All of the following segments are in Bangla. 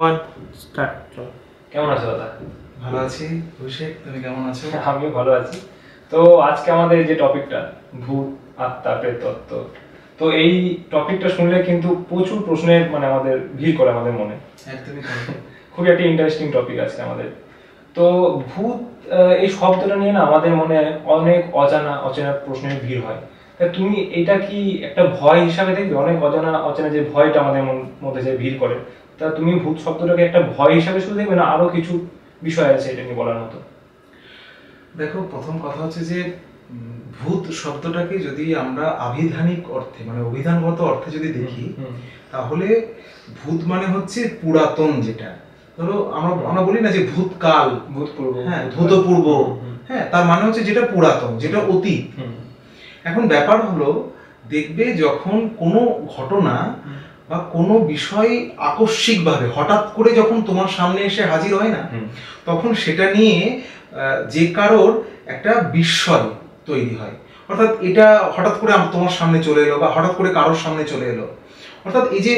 One start. কেমন আছো দাদা? ভালো আছি। অভিষেক, তুমি কেমন আছো? আমিও ভালো আছি। তো আজকে আমাদের যে টপিকটা ভূত, আত্মা, প্রেততত্ত্ব, তো এই টপিকটা শুনলে কিন্তু প্রচুর প্রশ্নের আমাদের ভিড় করে আমাদের মনে। একদমই খুবই একটা ইন্টারেস্টিং টপিক আজকে আমাদের। তো ভূত এই শব্দটা নিয়ে না আমাদের মনে অনেক অচেনা প্রশ্নের ভিড় হয়। তা তুমি এটা কি একটা ভয় হিসাবে দেখবে? অনেক অচেনা যে ভয়টা আমাদের মধ্যে যে ভিড় করে, তা তুমি ভূত শব্দটাকে একটা ভয় হিসাবে শুধু দেখবে, না আরো কিছু বিষয় আছে এটা নিয়ে বলার মতো? দেখো, প্রথম কথা হচ্ছে যে ভূত শব্দটাকে যদি আমরা আভিধানিক অর্থে অভিধানগত অর্থে যদি দেখি, তাহলে ভূত মানে হচ্ছে পুরাতন। যেটা ধরো আমরা বলি না যে ভূতকাল, ভূতপূর্ব, হ্যাঁ, ভূতপূর্ব, হ্যাঁ, তার মানে হচ্ছে যেটা পুরাতন, যেটা অতীত। এখন ব্যাপার হলো, দেখবে যখন কোনো ঘটনা বা কোনো বিষয় আকস্মিকভাবে হঠাৎ করে যখন তোমার সামনে এসে হাজির হয় না, তখন সেটা নিয়ে যে কারোর একটা বিস্ময় তৈরি হয়। অর্থাৎ এটা হঠাৎ করে তোমার সামনে চলে এলো বা হঠাৎ করে কারোর সামনে চলে এলো, অর্থাৎ এই যে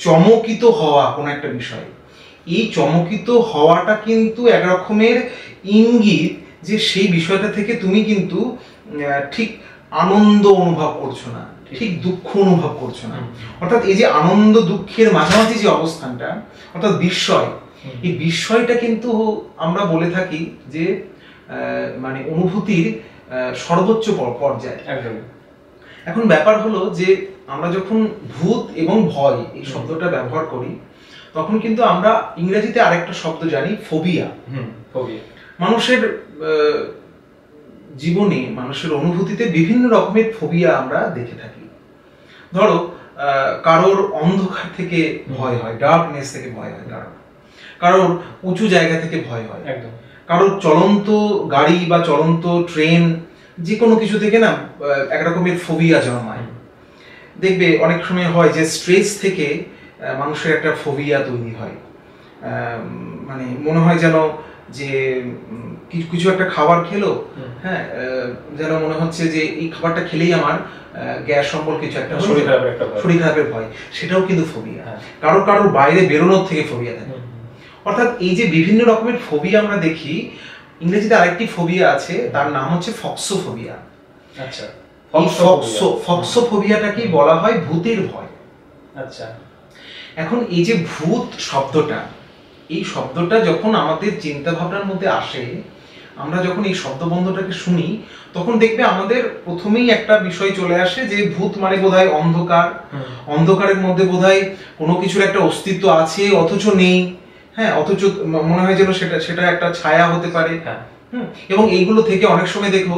চমকিত হওয়া কোনো একটা বিষয়, এই চমকিত হওয়াটা কিন্তু এক রকমের ইঙ্গিত যে সেই বিষয়টা থেকে তুমি কিন্তু ঠিক আনন্দ অনুভব করছো না, ঠিক দুঃখ অনুভব করছো না। অর্থাৎ এই যে আনন্দ দুঃখের মাঝামাঝি যে অবস্থানটা, অর্থাৎ বিস্ময়, এই বিস্ময়টা কিন্তু আমরা বলে থাকি যে অনুভূতির সর্বোচ্চ পর্যায়। এখন ব্যাপার হলো যে আমরা যখন ভূত এবং ভয় এই শব্দটা ব্যবহার করি, তখন কিন্তু আমরা ইংরেজিতে আরেকটা শব্দ জানি, ফোবিয়া। মানুষের জীবনে, মানুষের অনুভূতিতে বিভিন্ন রকমের ফোবিয়া আমরা দেখে থাকি। ধরো কারোর অন্ধকার থেকে ভয় হয়, ডার্কনেস থেকে ভয় হয়, কারোর উঁচু জায়গা থেকে ভয় হয়, কারোর চলন্ত গাড়ি বা চলন্ত ট্রেন, যে কোনো কিছু থেকে না এক রকমের ফোবিয়া জন্মায়। দেখবে অনেক সময় হয় যে স্ট্রেস থেকে মানুষের একটা ফোবিয়া তৈরি হয়। মনে হয় যেন যে কিছু একটা খাবার খেলো, হ্যাঁ, যেন মনে হচ্ছে যে এই খাবারটা খেলেই আমার গ্যাস অম্বল কিছু একটা শরীর খারাপের ভয়, সেটাও কিন্তু ফোবিয়া। কারোর বাইরে বেরোনোর থেকে ফোবিয়া থাকে। অর্থাৎ এই যে বিভিন্ন রকমের ফোবিয়া আমরা দেখি, ইংরেজিতে আরেকটি ফোবিয়া আছে, তার নাম হচ্ছে ফক্সোফোবিয়া। আচ্ছা, ফক্সোফোবিয়াটাকেই বলা হয় ভূতের ভয়। আচ্ছা, এখন এই যে ভূত শব্দটা, এই শব্দটা যখন আমাদের চিন্তা ভাবনার মধ্যে আসে, আমরা যখন এই শব্দবন্ধটাকে শুনি, তখন দেখবে আমাদের প্রথমেই একটা বিষয় চলে আসে যে ভূত মানে বোধহয় অন্ধকার, অন্ধকারের মধ্যে বোধহয় কোনো কিছুর একটা অস্তিত্ব আছে অথচ নেই, হ্যাঁ, অথচ মনে হয় যেন সেটা একটা ছায়া হতে পারে। এবং এইগুলো থেকে অনেক সময় দেখো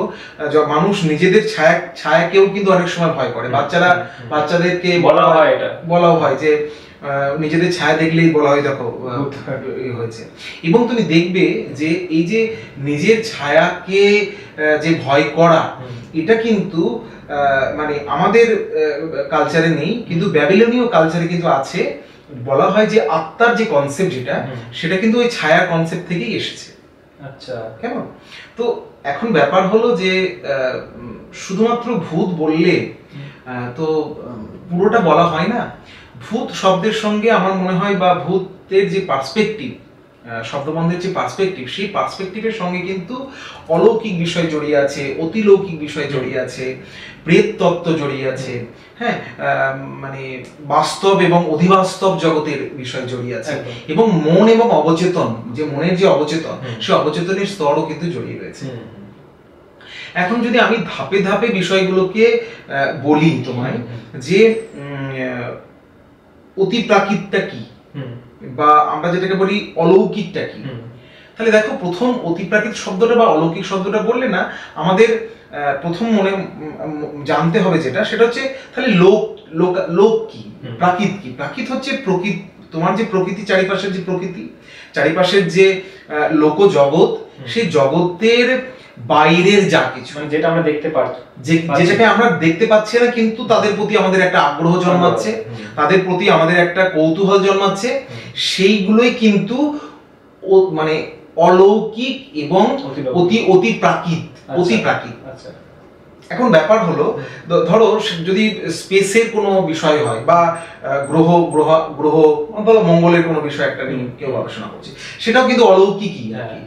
মানুষ নিজেদের ছায়াকেও কিন্তু অনেক সময় ভয় করে। বাচ্চাদেরকে বলা হয় যে নিজেদের ছায়া দেখলেই বলা হয় দেখো হয়েছে। এবং তুমি দেখবে যে এই যে নিজের ছায়াকে যে ভয় করা, এটা কিন্তু আমাদের কালচারে নেই, কিন্তু ব্যাবিলনীয় কালচারে কিন্তু আছে। বলা হয় যে আত্মার যে কনসেপ্ট, সেটা কিন্তু ওই ছায়া কনসেপ্ট থেকেই এসেছে। আচ্ছা, কেমন? তো এখন ব্যাপার হলো যে শুধুমাত্র ভূত বললে তো পুরোটা বলা হয় না। ভূত শব্দের সঙ্গে আমার মনে হয়, বা ভূতের যে পার্সপেক্টিভ, শব্দবন্ধের যে পার্সপেক্টিভ, সেই পার্সপেক্টিভের সঙ্গে কিন্তু অলৌকিক বিষয় জড়িয়ে আছে, অতিলৌকিক বিষয় জড়িয়ে আছে, প্রেত তত্ত্ব জড়িয়ে আছে, হ্যাঁ, বাস্তব এবং অধিবাস্তব জগতের বিষয় জড়িয়ে আছে, এবং মন এবং অবচেতন, যে মনের যে অবচেতন, সে অবচেতনের স্তরও কিন্তু জড়িয়ে রয়েছে। এখন যদি আমি ধাপে ধাপে বিষয়গুলোকে বলি তোমায়, যে অতিপ্রাকৃতটা কি, বা আমরা যেটাকে বলি অলৌকিকটা কি, তাহলে দেখো, প্রথম অতিপ্রাকৃত শব্দটা বা অলৌকিক শব্দটা বললে না, আমাদের প্রথম মনে জানতে হবে সেটা হচ্ছে তাহলে লোক কি, প্রাকৃত কি। প্রাকৃত হচ্ছে প্রকৃতি, তোমার যে প্রকৃতি, চারিপাশের যে প্রকৃতি, চারিপাশের যে লোক জগৎ, সেই জগতের বাইরের যা কিছু, যেটা আমরা দেখতে পাচ্ছি, যেটাকে আমরা দেখতে পাচ্ছি না, কিন্তু তাদের প্রতি আমাদের একটা আগ্রহ জন্মাচ্ছে, তাদের প্রতি আমাদের একটা কৌতূহল জন্মাচ্ছে, সেইগুলোই কিন্তু অলৌকিক এবং অতি প্রাকৃত। এখন ব্যাপার হলো ধরো যদি স্পেসের কোনো বিষয় হয় বা গ্রহ গ্রহ গ্রহ ধরো মঙ্গলের কোনো বিষয় একটা নিয়ে কেউ আলোচনা করছে, সেটাও কিন্তু অলৌকিকই আর কি।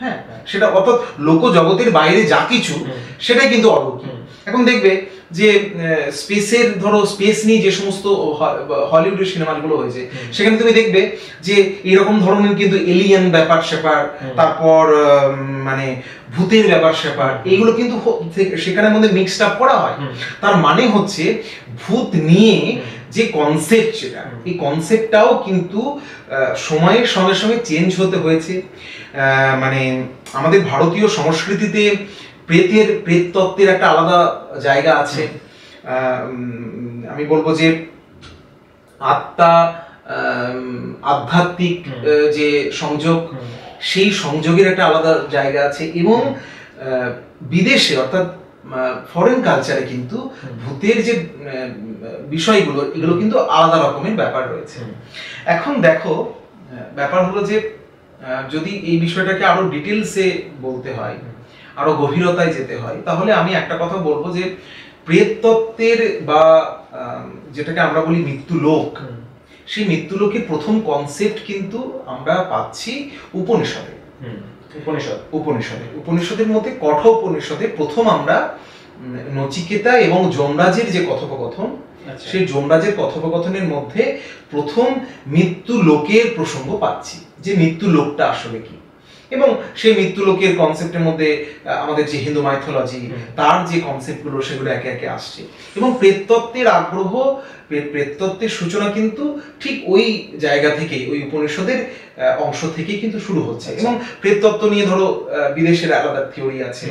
হ্যাঁ, সেটা অর্থাৎ লোক জগতের বাইরে যা কিছু সেটাই কিন্তু অলৌকিক। এখন দেখবে যে স্পেসের ধরো স্পেস নিয়ে যে সমস্ত হলিউডের সিনেমাগুলো হয়েছে সেখানে তুমি দেখবে যে এরকম ধরনের কিন্তু এলিয়েন ব্যাপার স্যাপার, তারপর মানে ভূতের ব্যাপার স্যাপার, এগুলো কিন্তু সেখানের মধ্যে মিক্সড আপ করা হয়। তার মানে হচ্ছে ভূত নিয়ে যে কনসেপ্ট, সেটা এই কনসেপ্টটাও কিন্তু সময়ের সঙ্গে সঙ্গে চেঞ্জ হতে হয়েছে। মানে আমাদের ভারতীয় সংস্কৃতিতে প্রেততত্ত্বের একটা আলাদা জায়গা আছে। আমি বলবো যে আত্মা আধ্যাত্মিক যে সংযোগ, সেই সংযোগের একটা আলাদা জায়গা আছে। এবং বিদেশে অর্থাৎ ফরেন কালচারে কিন্তু ভূতের যে বিষয়গুলো, এগুলো কিন্তু আলাদা রকমের ব্যাপার রয়েছে। এখন দেখো ব্যাপার হলো যে যদি এই বিষয়টাকে আরো ডিটেলসে বলতে হয়, আরো গভীরতায় যেতে হয়, তাহলে আমি একটা কথা বলবো যে প্রেততত্ত্বের বা যেটাকে আমরা বলি মৃত্যুলোক, সেই মৃত্যুলোকের প্রথম কনসেপ্ট কিন্তু আমরা পাচ্ছি উপনিষদে। উপনিষদের মধ্যে কঠোপনিষদে প্রথম আমরা নচিকেতা এবং যমরাজের যে কথোপকথন, সেই যমরাজের কথোপকথনের মধ্যে প্রথম মৃত্যু লোকের প্রসঙ্গ পাচ্ছি, যে মৃত্যু লোকটা আসলে কি। এবং সেই মৃত্যু লোকের কনসেপ্টের মধ্যে আমাদের যে হিন্দু মাইথোলজি, তার যে কনসেপ্টগুলো সেগুলো একে একে আসছে। এবং প্রেততত্ত্বের আগ্রহ, প্রেততত্ত্বের সূচনা কিন্তু ঠিক ওই জায়গা থেকে, ওই উপনিষদের অংশ থেকে কিন্তু শুরু হচ্ছে। এবং প্রেততত্ত্ব নিয়ে ধরো বিদেশের আলাদা থিওরি আছে।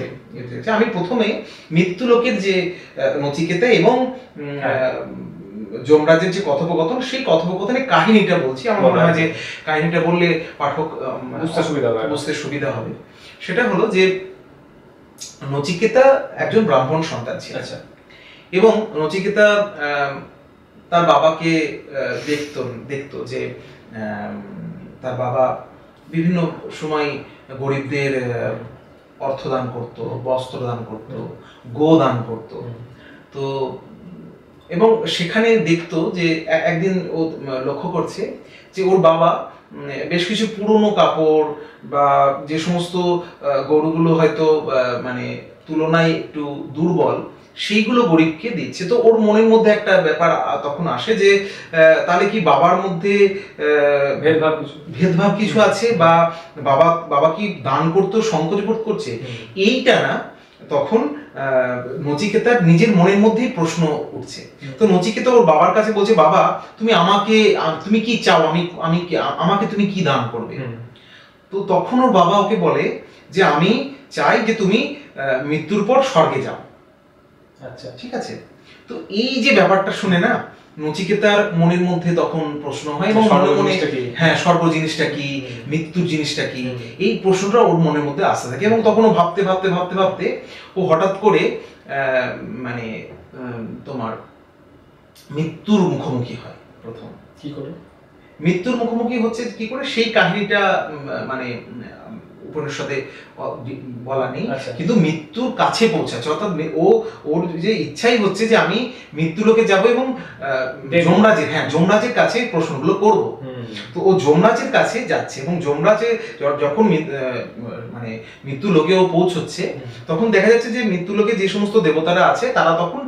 আমি প্রথমে মৃত্যু লোকের যে নচিকেতা এবং যমরাজের যে কথোপকথন, সেই কথোপকথনের কাহিনীটা বলছি। আমার মনে হয় যে কাহিনীটা বললে পাঠক বুঝতে সুবিধা হবে। সেটা হলো যে নচিকেতা একজন ব্রাহ্মণ সন্তান ছিল। এবং নচিকেতা তার বাবাকে দেখতো যে তার বাবা বিভিন্ন সময় গরিবদের অর্থ দান করত, বস্ত্র দান করত, গো দান করত। তো এবং সেখানে দেখতো যে একদিন ও লক্ষ্য করছে যে ওর বাবা বেশ কিছু পুরনো কাপড় বা যে সমস্ত গরুগুলো হয়তো মানে তুলনায় একটু দুর্বল, সেইগুলো গরিবকে দিচ্ছে। তো ওর মনের মধ্যে একটা ব্যাপার তখন আসে যে তাহলে কি বাবার মধ্যে ভেদভাব কিছু আছে, বা বাবা কি দান করতে সংকোচ বোধ করছে, এইটা না তখন নচিকেতার নিজের মনের মধ্যেই প্রশ্ন উঠছে। তো নচিকেতা ওর বাবার কাছে বলছে, বাবা তুমি কি চাও, আমাকে তুমি কি দান করবে? তো তখন ওর বাবা ওকে বলে যে আমি চাই যে তুমি মৃত্যুর পর স্বর্গে যাও। আচ্ছা, ঠিক আছে। তো এই যে ব্যাপারটা শুনে না নচিকেতার মনের মধ্যে তখন প্রশ্ন হয়, এবং হ্যাঁ স্বর্গ জিনিসটা কি, মৃত্যুর জিনিসটা কি, এই প্রশ্নটা ওর মনের মধ্যে আসতে থাকে। এবং তখন ও ভাবতে ভাবতে ভাবতে ভাবতে ও হঠাৎ করে মানে তোমার মৃত্যুর মুখোমুখি হয়। প্রথম কি করে মৃত্যুর মুখোমুখি হচ্ছে, কি করে সেই কাহিনীটা মানে উপনিষদে বলা নেই, কিন্তু মৃত্যুর কাছে পৌঁছাচ্ছে। অর্থাৎ ওর যে ইচ্ছাই হচ্ছে যে আমি মৃত্যুলোকে যাব এবং যমরাজের কাছে প্রশ্নগুলো করব। তো ও যমরাজের কাছে যাচ্ছে, এবং যমরাজে যখন মানে মৃত্যুলোকে ও পৌঁছচ্ছে, তখন দেখা যাচ্ছে যে মৃত্যুলোকে যে সমস্ত দেবতারা আছে তারা তখন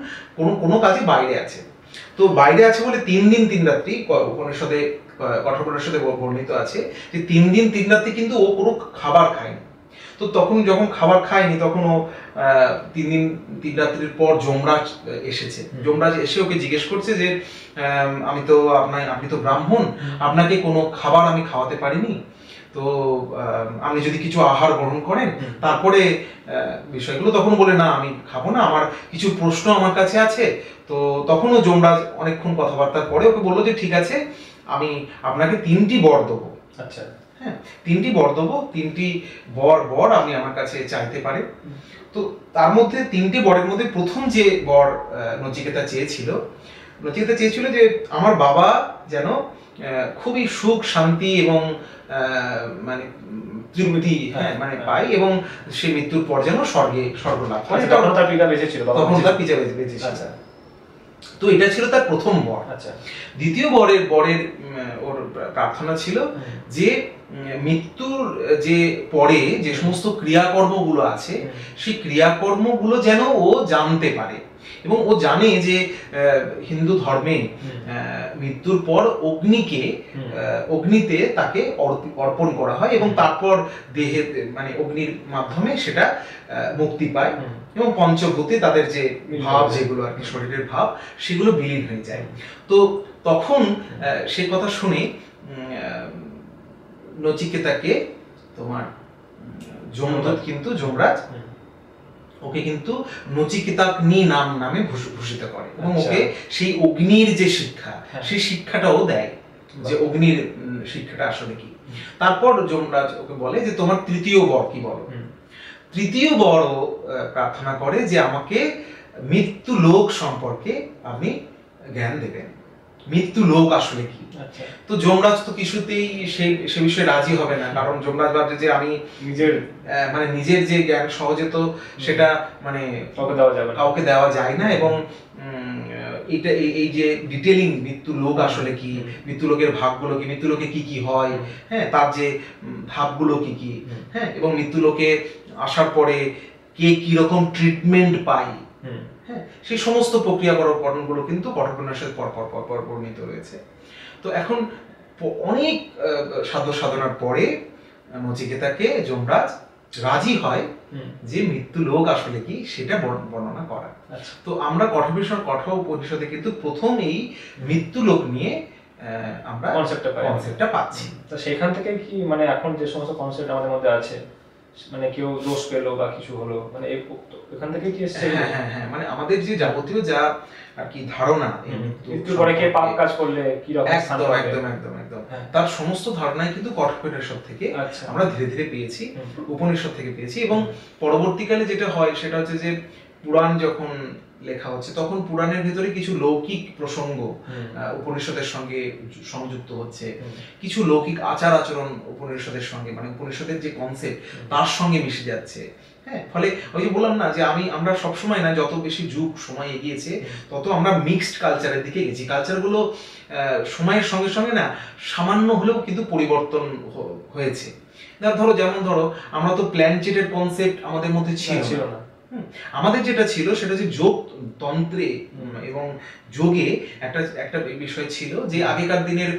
কোনো কাজে বাইরে আছে। তো বাইরে আছে বলে 3 দিন 3 রাত্রি উপনিষদে কঠোপনিষদে বর্ণিত আছে যে 3 দিন 3 রাত্রি কিন্তু ও কোনো খাবার খায়নি। তো তখন যখন খাবার খায়নি, তখন ও 3 দিন 3 রাত্রির পর যমরাজ এসেছে। যমরাজ এসে ওকে জিজ্ঞেস করছে যে আপনি তো ব্রাহ্মণ, আপনাকে কোনো খাবার আমি খাওয়াতে পারিনি, তো আপনি যদি কিছু আহার গ্রহণ করেন তারপরে বিষয়গুলো। তখন বলে না আমি খাবো না, আমার কিছু প্রশ্ন আমার কাছে আছে। তো তখনও যমরাজ অনেকক্ষণ কথাবার্তার পরে ওকে বললো যে ঠিক আছে, আমি আপনাকে 3টি বর দেবো। আচ্ছা, হ্যাঁ 3টি বর দেবো, 3টি বর আপনি আমার কাছে চাইতে পারেন। তো তার মধ্যে 3টি বরের মধ্যে প্রথম যে বর নচিকেতা চেয়েছিল যে আমার বাবা যেন খুবই সুখ শান্তি এবং মানে তৃপ্তি মানে পায়, এবং সে মৃত্যুর পর যেন স্বর্গ লাভ করে। তখন তার পিতা বেঁচে ছিল, তখন তার পিতা বেঁচে ছিল। তো এটা ছিল তার প্রথম বর। দ্বিতীয় বরের ওর প্রার্থনা ছিল যে মৃত্যুর যে পরে যে সমস্ত ক্রিয়াকর্মগুলো আছে সেই ক্রিয়াকর্মগুলো যেন ও জানতে পারে, এবং ও জানে যে হিন্দু ধর্মে মৃত্যুর পর অগ্নিতে তাকে অর্পণ করা হয়, এবং তারপর দেহে মানে অগ্নির মাধ্যমে সেটা মুক্তি পায়, এবং পঞ্চভূতে তাদের যে ভাব যেগুলো আর কি শরীরের ভাব সেগুলো বিলীন হয়ে যায়। তো তখন সে কথা শুনে নচিকেতাকে তোমার যমদূত কিন্তু যমরাজ ওকে কিন্তু নচিকেতাগ্নি নামে ভূষিত করে, এবং ওকে সেই অগ্নির যে শিক্ষা সেই শিক্ষাটাও দেয়, যে অগ্নির শিক্ষাটা আসলে কি। তারপর যমরাজ ওকে বলে যে তোমার তৃতীয় বর কি বলো। তৃতীয় বর প্রার্থনা করে যে আমাকে মৃত্যু লোক সম্পর্কে আপনি জ্ঞান দেবেন, মৃত্যু লোক আসলে কি। তো যমরাজ তো কিছুতেই সে বিষয়ে রাজি হবে না, কারণ যমরাজ ভাবছে যে আমি নিজের যে জ্ঞান সহজে তো সেটা মানে কাউকে দেওয়া যায় না, এবং এটা এই যে ডিটেলিং মৃত্যু লোক আসলে কি, মৃত্যু লোকের ভাবগুলো কি, মৃত্যু লোকে কি কি হয়, তার যে ধাপগুলো কি কি, এবং মৃত্যু লোকে আসার পরে কে কি রকম ট্রিটমেন্ট পায়, সেই সমস্ত প্রক্রিয়াকরণগুলো কিন্তু কঠোপন্যাসের পর বর্ণিত রয়েছে। তো এখন অনেক সাধনার পরে নচিকেতাকে যমরাজ রাজি হয় যে মৃত্যু লোক আসলে কি সেটা বর্ণনা করা। তো আমরা কঠোপনিষদে কিন্তু প্রথম এই মৃত্যু লোক নিয়ে আমরা কনসেপ্টটা পাচ্ছি। তো সেখান থেকে কি মানে এখন যে সমস্ত কনসেপ্ট আমাদের মধ্যে আছে, মানে কেউ দোষ পেলো বা কিছু হলো, মানে এখান থেকে কি এসেছে? হ্যাঁ, মানে আমাদের যে যাবতীয় যা আর কি ধারণা মৃত্যুর পরে কে পাপ কাজ করলে কি রকম শাস্তি হবে, একদম তার সমস্ত ধারণাই কিন্তু কঠোপনিষদ থেকে আমরা ধীরে ধীরে পেয়েছি, উপনিষদ থেকে পেয়েছি। এবং পরবর্তীকালে যেটা হয় সেটা হচ্ছে যে পুরাণ যখন লেখা হচ্ছে তখন পুরাণের ভিতরে কিছু লৌকিক প্রসঙ্গ উপনিষদের সঙ্গে সংযুক্ত হচ্ছে, কিছু লৌকিক আচার আচরণ উপনিষদের সঙ্গে মানে উপনিষদের যে কনসেপ্ট তার সঙ্গে মিশে যাচ্ছে। ফলে ওই যে বললাম না যে আমরা সবসময় না, যত বেশি যুগ সময় এগিয়েছে তত আমরা মিক্সড কালচারের দিকে গেছি। কালচারগুলো সময়ের সঙ্গে সঙ্গে না সামান্য হলেও কিন্তু পরিবর্তন হয়েছে। ধরো আমরা তো প্ল্যানচেটের কনসেপ্ট আমাদের মধ্যে ছিল না। আমাদের যেটা ছিল সেটা যে যোগ তন্ত্রে এবং যোগে একটা বিষয় ছিল যে আগেকার দিনের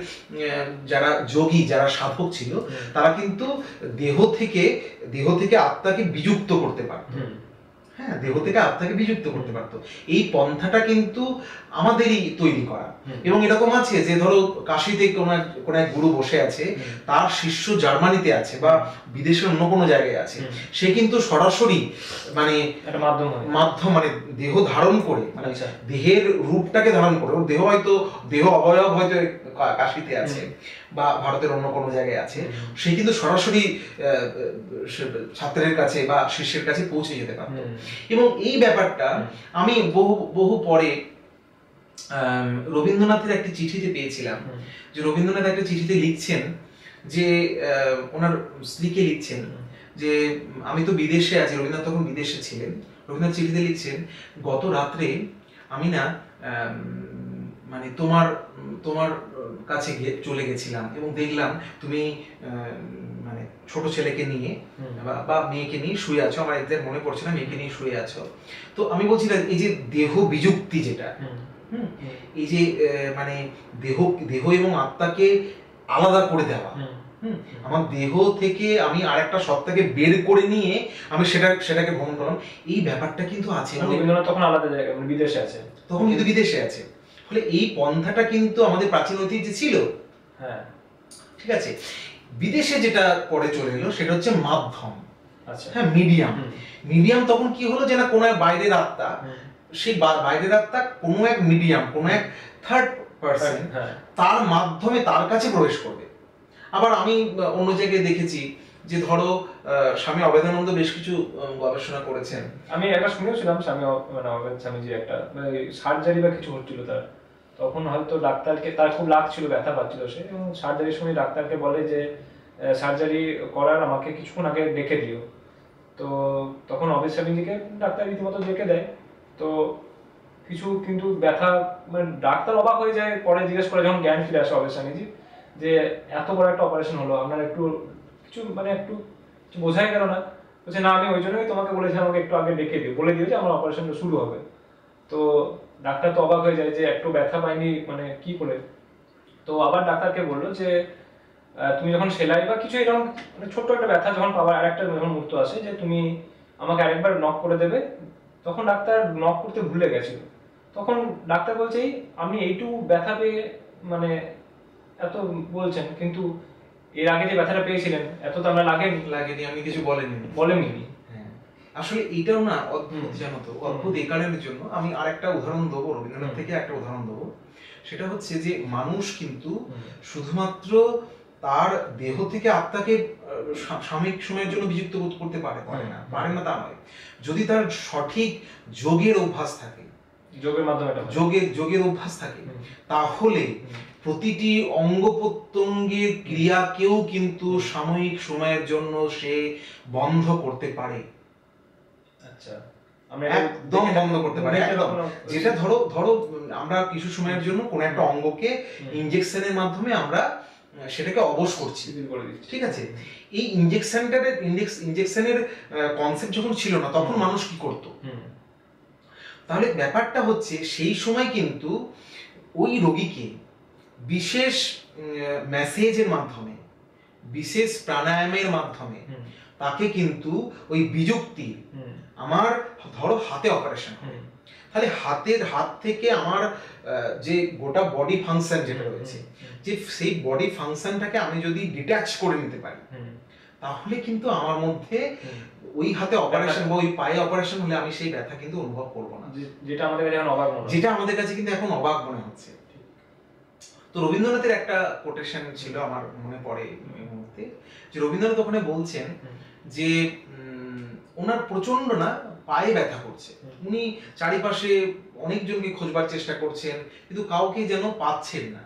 যারা যোগী যারা সাধক ছিল তারা কিন্তু দেহ থেকে আত্মাকে বিযুক্ত করতে পারত। দেহ থেকে আত্মাকে বিযুক্ত করতে পারতো। এই পন্থাটা কিন্তু আমাদেরই তৈরি করা। এবং এরকম আছে যে ধরো কাশিতে কোন এক গুরু বসে আছে, তার শিষ্য জার্মানিতে আছে বা বিদেশের অন্য কোনো জায়গায় আছে, সে কিন্তু সরাসরি মানে মাধ্যম মানে দেহ ধারণ করে, মানে দেহের রূপটাকে ধারণ করে, ওর দেহ অবয়ব হয়তো কাশিতে আছে বা ভারতের অন্য কোনো জায়গায় আছে, সে কিন্তু সরাসরি ছাত্রের কাছে বা শিষ্যের কাছে পৌঁছে যেতে পারত। এবং এই ব্যাপারটা আমি বহু পরে রবীন্দ্রনাথের একটি চিঠিতে পেয়েছিলাম, যে রবীন্দ্রনাথ একটা চিঠিতে লিখছেন যে ওনার স্ত্রীকে লিখছেন যে আমি তো বিদেশে আছি, রবীন্দ্রনাথ তখন বিদেশে ছিলেন, রবীন্দ্রনাথ চিঠিতে লিখছেন গত রাত্রে আমি না মানে তোমার কাছে চলে গেছিলাম এবং দেখলাম তুমি মানে ছোট ছেলেকে নিয়ে বা মেয়েকে নিয়ে শুয়ে আছো, আমার একদম মনে পড়ছে না, মেয়েকে নিয়ে শুয়ে আছো। তো আমি বলছিলাম এই যে দেহ বিযুক্তি যেটা, এই যে মানে দেহ এবং আত্মাকে আলাদা করে দেওয়া, আমার দেহ থেকে আমি আরেকটা সত্তাকে বের করে নিয়ে আমি সেটাকে ভ্রমণ করলাম, এই ব্যাপারটা কিন্তু আছে। তখন আলাদা জায়গায় বিদেশে আছে, তখন কিন্তু বিদেশে আছে। ফলে এই পন্থাটা কিন্তু আমাদের প্রাচীন ঐতিহ্যে ছিল। ঠিক আছে, বিদেশে যেটা পরে চলে এলো সেটা হচ্ছে মাধ্যম, মিডিয়াম। তখন কি হলো যে না কোনো এক বাইরের আত্মা, সেই বাইরের আত্মা কোনো এক মিডিয়াম, কোনো এক থার্ড পারসন তার মাধ্যমে তার কাছে প্রবেশ করবে। আবার আমি অন্য জায়গায় দেখেছি যে ধরো স্বামী অভেদানন্দ বেশ কিছু গবেষণা করেছেন, আমি একটা শুনেছিলাম স্বামীজি একটা সার্জারি বা কিছু হচ্ছিল তার, তখন হয়তো ডাক্তারকে, তার খুব লাগছিল, ব্যথা পাচ্ছিল সে, এবং সার্জারির সময় ডাক্তারকে বলে যে সার্জারি করার আমাকে কিছুক্ষণ আগে ডেকে দিও। তো তখন অবেশ স্যাভিঞ্জিকে ডাক্তার রীতিমতো ডেকে দেয়। তো কিছু কিন্তু ব্যথা, মানে ডাক্তার অবাক হয়ে যায়, পরে জিজ্ঞেস করে যখন জ্ঞান ফিরে আসে অবেশ স্বামীজি, যে এত বড় একটা অপারেশন হলো, আপনার একটু কিছু মানে একটু বোঝাই গেল না? বলছে না, আমি ওই জন্যই তোমাকে বলেছিলাম আমাকে একটু আগে ডেকে দিও, বলে দিও যে আমার অপারেশনটা শুরু হবে। তো ডাক্তার তো অবাক হয়ে যায় যে একটু ব্যথা পাইনি, মানে কি করে। তো আবার ডাক্তারকে বললো যে তুমি যখন সেলাই বা কিছু এরকম মানে ছোট্ট একটা ব্যথা যখন পাওয়ার আরেকটা যখন মুহূর্ত আসে, যে তুমি আমাকে আরেকবার নক করে দেবে। তখন ডাক্তার নক করতে ভুলে গেছিল। তখন ডাক্তার বলছে আপনি এইটুকু ব্যথা পেয়ে মানে এত বলছেন, কিন্তু এর আগে যে ব্যথাটা পেয়েছিলেন এত তো আমরা লাগেনি, আমি কিছু বলেনি। হ্যাঁ, আসলে এটাও না অদ্ভুত, জানো তো, অদ্ভুত এই কারণের জন্য আমি আরেকটা উদাহরণ দেবো, রবীন্দ্রনাথ থেকে একটা উদাহরণ দেবো। সেটা হচ্ছে যে মানুষ কিন্তু শুধুমাত্র তার দেহ থেকে আত্মাকে সাময়িক সময়ের জন্য বিযুক্ত করতে পারে না তা নয়। যদি তার সঠিক যোগের অভ্যাস থাকে, যোগের অভ্যাস থাকে, তাহলে প্রতিটি অঙ্গ প্রত্যঙ্গের ক্রিয়াকেও কিন্তু সাময়িক সময়ের জন্য সে বন্ধ করতে পারে। আচ্ছা, একদম বন্ধ করতে পারে, একদম। যেটা ধরো আমরা কিছু সময়ের জন্য কোন একটা অঙ্গকে ইনজেকশনের মাধ্যমে আমরা সেটাকে অবশ করছি, ঠিক আছে? এই ইনজেকশনের কনসেপ্ট যখন ছিল না, তখন মানুষ কি করত? তাহলে ব্যাপারটা হচ্ছে সেই সময় কিন্তু ওই রোগীকে বিশেষ মেসেজের মাধ্যমে, বিশেষ প্রাণায়ামের মাধ্যমে তাকে কিন্তু ওই বিযুক্তি, আমার ধরো হাতে অপারেশন, তাহলে হাত থেকে আমার যে গোটা বডি ফাংশন যেটা রয়েছে, যে সেই বডি ফাংশনটাকে আমি যদি ডিট্যাচ করে নিতে পারি, তাহলে কিন্তু আমার মধ্যে ওই হাতে অপারেশন বা ওই পায়ে অপারেশন হলে আমি সেই ব্যথা কিন্তু অনুভব করব না, যেটা আমাদের কাছে কিন্তু এখন অবাক মনে হচ্ছে। তো রবীন্দ্রনাথের একটা কোটেশন ছিল আমার মনে পড়ে এই মুহূর্তে, যে রবীন্দ্রনাথ ওখানে বলছেন যে ওনার প্রচন্ড না পায়ে ব্যথা করছে, উনি চারিপাশে অনেকজনকে খোঁজবার চেষ্টা করছেন, কিন্তু কাউকে যেন পাচ্ছেন না।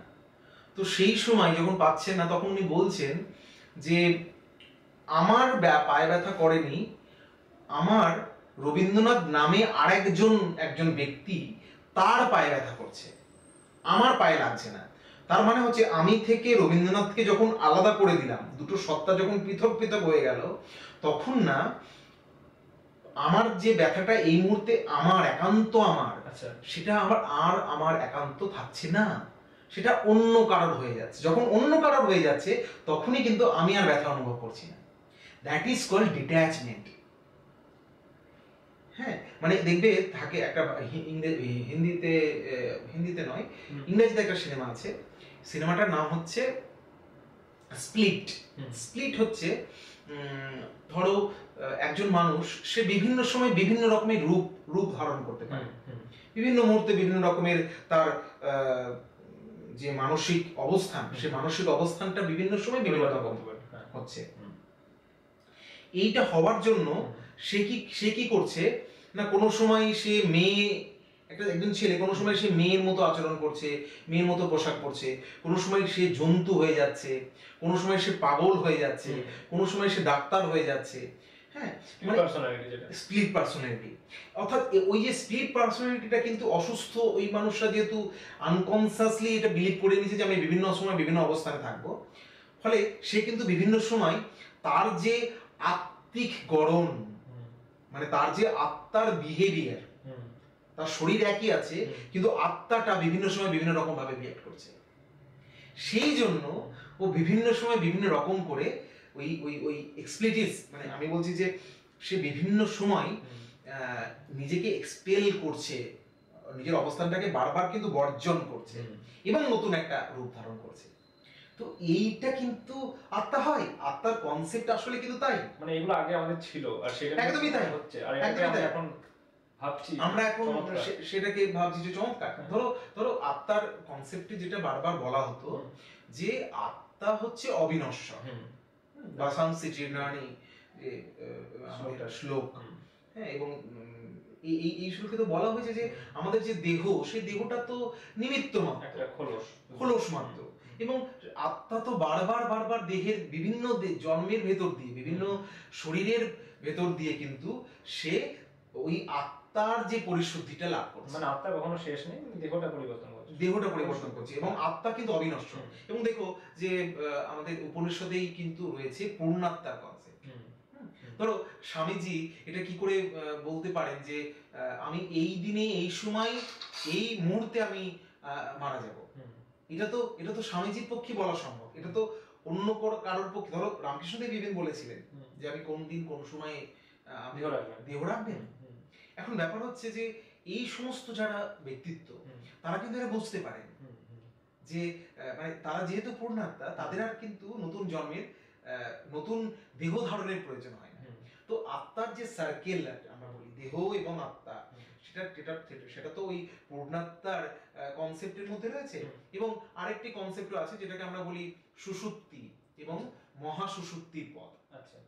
তো সেই সময় যখন পাচ্ছেন না, তখন উনি বলছেন যে আমার পায়ে ব্যথা করেনি, আমার রবীন্দ্রনাথ নামে একজন ব্যক্তি, তার পায়ে ব্যথা করছে, আমার পায়ে লাগছে না। তার মানে হচ্ছে আমি থেকে রবীন্দ্রনাথকে যখন আলাদা করে দিলাম, দুটো সত্তা যখন পৃথক পৃথক হয়ে গেল, তখন না আমার যে ব্যথাটা এই মুহূর্তে আমার একান্ত আমার, সেটা আমার একান্ত থাকছে না, সেটা অন্য কারোর হয়ে যাচ্ছে। যখন অন্য কারোর হয়ে যাচ্ছে, তখনই কিন্তু আমি আর ব্যথা অনুভব করছি না। That is called detachment. হ্যাঁ, মানে দেখবে থাকে একটা হিন্দিতে নয়, ইংরেজিতে একটা সিনেমা আছে, সিনেমাটার নাম হচ্ছে স্প্লিট। স্প্লিট হচ্ছে ধরো একজন মানুষ, সে বিভিন্ন সময় বিভিন্ন রকমের রূপ ধারণ করতে পারে, বিভিন্ন মুহূর্তে বিভিন্ন রকমের তার যে মানসিক অবস্থান, সে মানসিক অবস্থানটা বিভিন্ন সময় বিভিন্ন রকম হচ্ছে। এইটা হওয়ার জন্য সে কি করছে না, কোনো সময় সে একজন ছেলে কোনো সময় সে মেয়ের মতো আচরণ করছে, মেয়ের মতো পোশাক পরছে, কোনো সময় সে জন্তু হয়ে যাচ্ছে, কোনো সময় সে পাগল হয়ে যাচ্ছে, কোনো সময় সে ডাক্তার হয়ে যাচ্ছে। হ্যাঁ, স্প্লিট পার্সোনালিটি। অর্থাৎ ওই যে স্প্লিট পার্সোনালিটিটা কিন্তু অসুস্থ ওই মানুষরা যেহেতু আনকনসিয়াসলি এটা বিলিভ করে নিয়েছে যে আমি বিভিন্ন সময় বিভিন্ন অবস্থানে থাকবো, ফলে সে কিন্তু বিভিন্ন সময় তার যে আত্মিক গড়ন, মানে তার যে আত্মার বিহেভিয়ার, তার শরীর একই আছে কিন্তু আত্মাটা বিভিন্ন সময় বিভিন্ন রকম ভাবে বিহেভ করছে। সেই জন্য ও বিভিন্ন সময় বিভিন্ন রকম করে ওই এক্সপ্লিটিভস, মানে আমি বলছি যে সে বিভিন্ন সময় নিজেকে এক্সপেল করছে, নিজের অবস্থানটাকে বারবার কিন্তু বর্জন করছে এবং নতুন একটা রূপ ধারণ করছে। তো এইটা কিন্তু আত্মা হয়, আত্মার কনসেপ্ট আসলে কিন্তু তাই, মানে এগুলো আগে আমাদের ছিল আর সেটা একদমই তাই হচ্ছে, আর এটা এখন ভাবছি, আমরা এখন সেটাকে ভাবছি যে চমৎকার। ধরো আত্মার কনসেপ্টে যেটা বারবার বলা হতো যে আত্মা হচ্ছে অবিনশ্বর, বাসাংসি জীর্ণানি যে শ্লোক, হ্যাঁ, এবং এই এই এই শ্লোকে তো বলা হয়েছে যে আমাদের যে দেহ, সেই দেহটা তো নিমিত্ত মাত্র, একটা খোলস মাত্র, এবং আত্মা তো বারবার বারবার দেহের বিভিন্ন জন্মের ভেতর দিয়ে, বিভিন্ন শরীরের ভেতর দিয়ে কিন্তু সে ওই আত্মার যে পরিশুদ্ধিটা লাভ করছে। মানে আত্মার কখনো শেষ নেই, দেহটা পরিবর্তন করছে এবং আত্মা কিন্তু অবিনশ্বর। এবং দেখো যে আমাদের উপনিষদেই কিন্তু রয়েছে পূর্ণাত্মার কনসেপ্ট। ধরো স্বামীজি এটা কি করে বলতে পারেন যে আমি এই দিনে, এই সময়, এই মুহূর্তে আমি মারা যাব? এটা তো স্বামীজির পক্ষে বলা সম্ভব, এটা তো অন্য কারোর পক্ষে। ধরো রামকৃষ্ণদেব ইভেন বলেছিলেন যে আমি কোন দিন কোন সময় দেহ রাখবেন। এখন ব্যাপার হচ্ছে যে এই সমস্ত যারা ব্যক্তিত্ব, তারা কিন্তু এটা বুঝতে পারেন যে মানে তারা যেহেতু পূর্ণাত্মা, তাদের আর কিন্তু নতুন জন্মের নতুন দেহ ধারণের প্রয়োজন হয় না। তো আত্মার যে সার্কেল আমরা বলি, দেহ এবং আত্মা, সেটা তো ওই পূর্ণাত্মার কনসেপ্টের মধ্যে রয়েছে। এবং আরেকটি কনসেপ্ট আছে যেটাকে আমরা বলি সুষুপ্তি এবং মহাসুষুপ্তির পথ। আচ্ছা,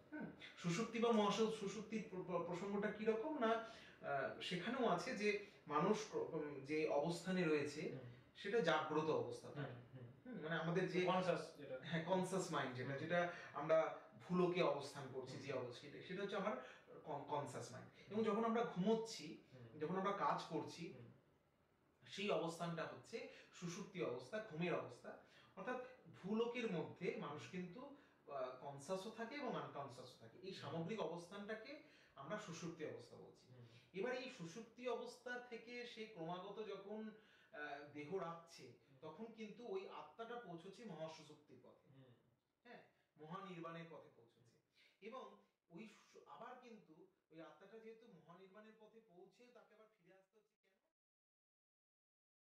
সুষুপ্তি বা মহাসুষুপ্তির প্রসঙ্গটা কিরকম না, সেখানেও আছে যে মানুষ যে অবস্থানে রয়েছে সেটা জাগ্রত অবস্থা, মানে আমাদের যে কনসাস মাইন্ড, যেটা আমরা ভুলোকে অবস্থান করছি, যে অবস্থা, সেটা হচ্ছে আমার কনসাস মাইন্ড। এবং যখন আমরা ঘুমোচ্ছি, যখন আমরা কাজ করছি, সেই অবস্থানটা হচ্ছে সুষুপ্তি অবস্থা, ঘুমের অবস্থা। অর্থাৎ ভূলোকের মধ্যে মানুষ কিন্তু কনসাসও থাকে এবং আনকনসাসও থাকে। এই সামগ্রিক অবস্থানটাকে আমরা সুষুপ্তি অবস্থা বলছি। এবার এই সুষুপ্তি অবস্থা থেকে সে ক্রমাগত যখন দেহ রাখছে, তখন কিন্তু ওই আত্মাটা পৌঁছচ্ছে মহাসুষুপ্তির পথে, হ্যাঁ, মহানির্বাণের পথে পৌঁছচ্ছে। এবং ওই আবার কিন্তু ওই আত্মাটা যেহেতু মহানির্বাণের পথে পৌঁছে, তাকে আবার ফিরে আসবে।